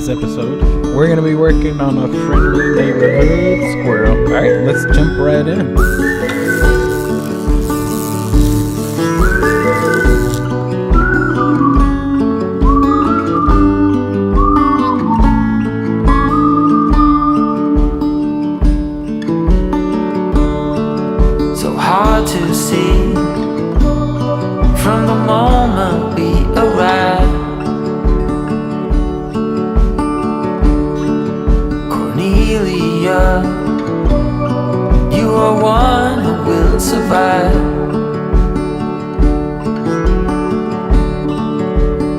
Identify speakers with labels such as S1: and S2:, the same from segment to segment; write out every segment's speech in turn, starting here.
S1: today's episode, we're going to be working on a friendly neighborhood squirrel. Alright, let's jump right in.
S2: So hard to see from the moment we arrive. Cornelia, you are one who will survive.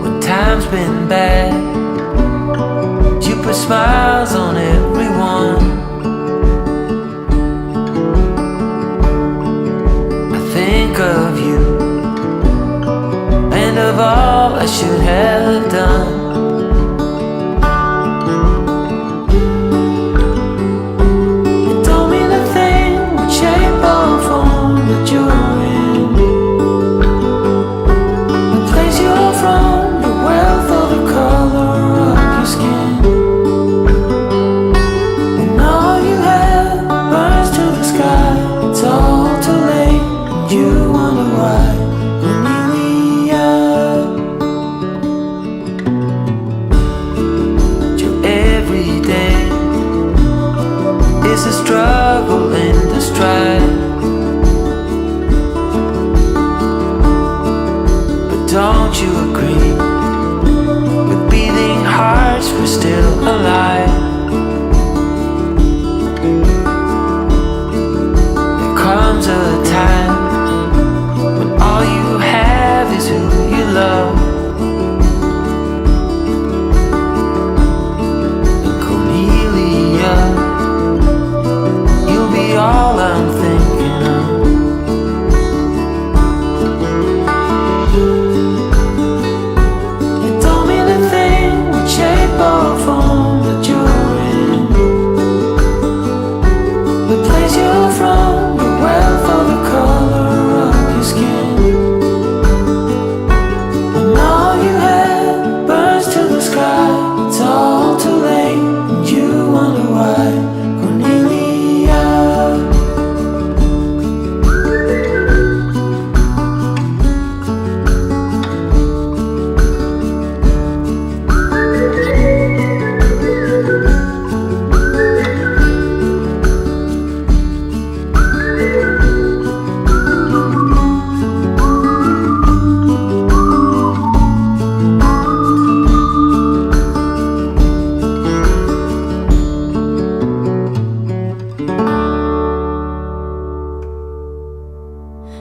S2: When time's been bad, you put smiles on everyone. I think of you and of all I should have done. It's a struggle and a strife, but don't you agree? With beating hearts we're still alive. There comes a time when all you have is who you love. All I'm thinking of. You told me the thing would shape or form that you're in. The place you're from, the wealth or the color of your skin. When all you have burns to the sky, it's all too late, and you wonder why.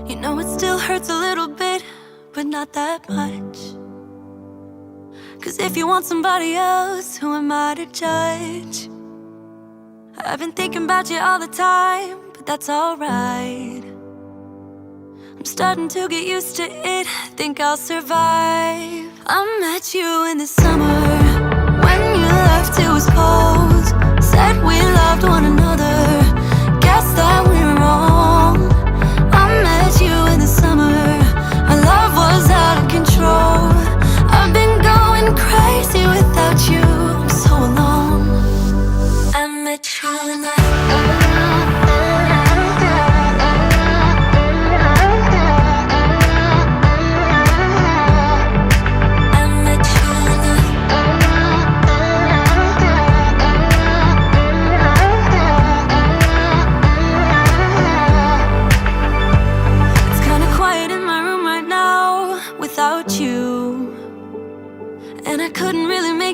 S3: You know it still hurts a little bit, but not that much. 'Cause if you want somebody else, who am I to judge? I've been thinking about you all the time, but that's alright. I'm starting to get used to it, think I'll survive. I met you in the summer, when you left it was cold. Said we loved one another, guess that we were wrong. You in the summer, our love was out of control. I've been going crazy without you, I'm so alone. I met you in the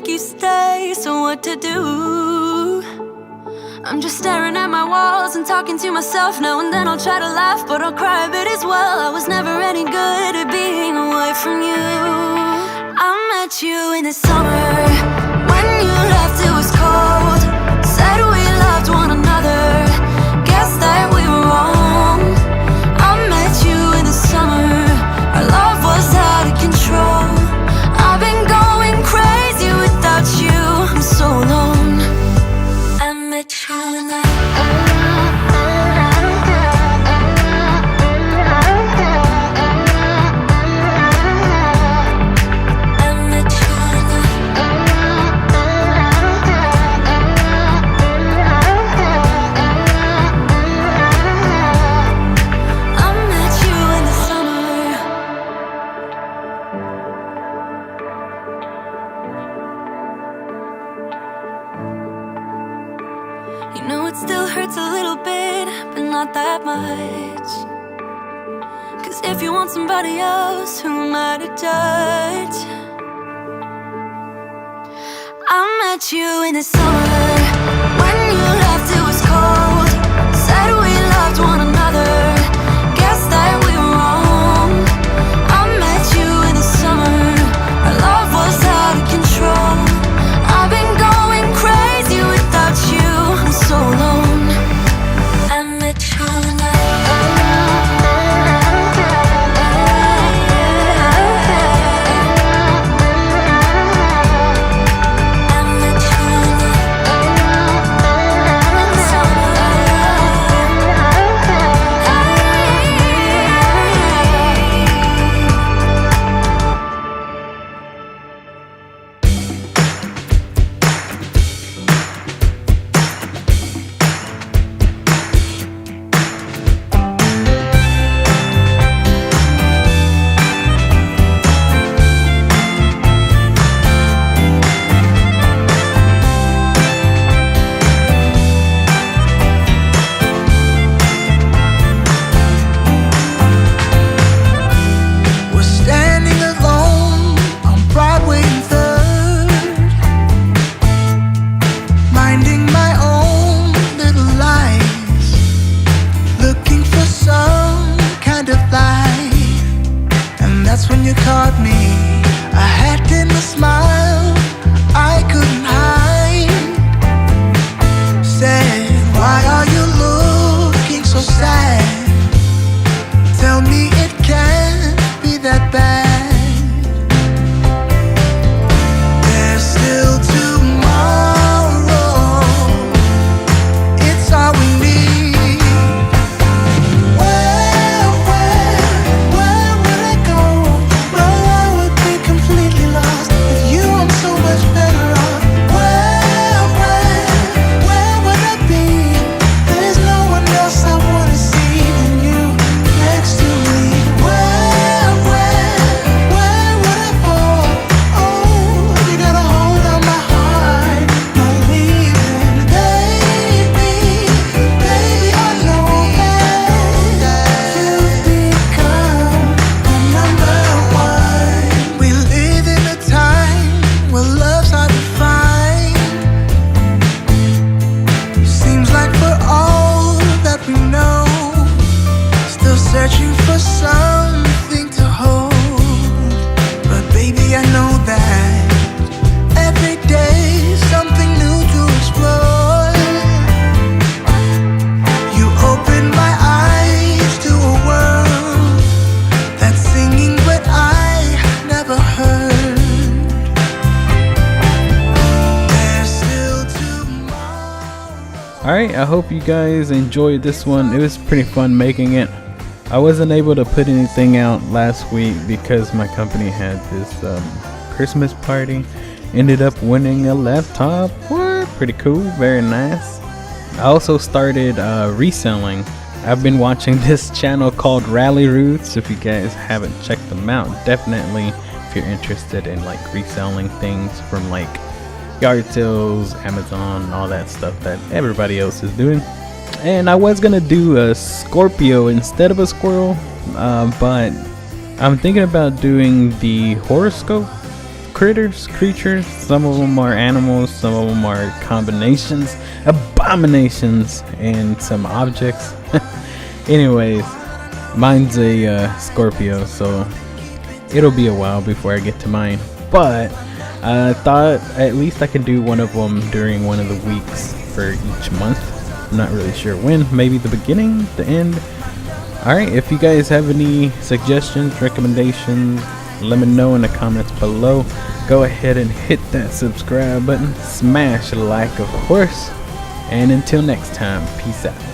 S3: you stay, so what to do? I'm just staring at my walls and talking to myself. Now and then I'll try to laugh, but I'll cry a bit as well. I was never any good at being away from you. I met you in the summer, when you left it was cold. Said we loved one another, guess that we were wrong. I met you in the summer, our love was out of control. I've been going crazy without you, I'm so alone. I met you in the I met you in the not that much. Cause if you want somebody else, who am I to judge? I met you in the summer, when you left it was cold. Said we loved one another, guess that we were wrong. I met you in the summer, our love was out of control. I've been going crazy without you, I'm so alone. I met you
S1: Alright, I hope you guys enjoyed this one. It was pretty fun making it. I wasn't able to put anything out last week because my company had this Christmas party. Ended up winning a laptop. What? Pretty cool, very nice. I also started reselling. I've been watching this channel called Rally Roots. If you guys haven't checked them out, definitely if you're interested in like reselling things from like yard sales, Amazon, all that stuff that everybody else is doing. And I was gonna do a Scorpio instead of a squirrel, but I'm thinking about doing the horoscope creatures. Some of them are animals, some of them are combinations, abominations, and some objects. Anyways, mine's a Scorpio, so it'll be a while before I get to mine, but I thought at least I could do one of them during one of the weeks for each month. I'm not really sure when, maybe the beginning, the end. Alright, if you guys have any suggestions, recommendations, let me know in the comments below. Go ahead and hit that subscribe button, smash a like of course, and until next time, peace out.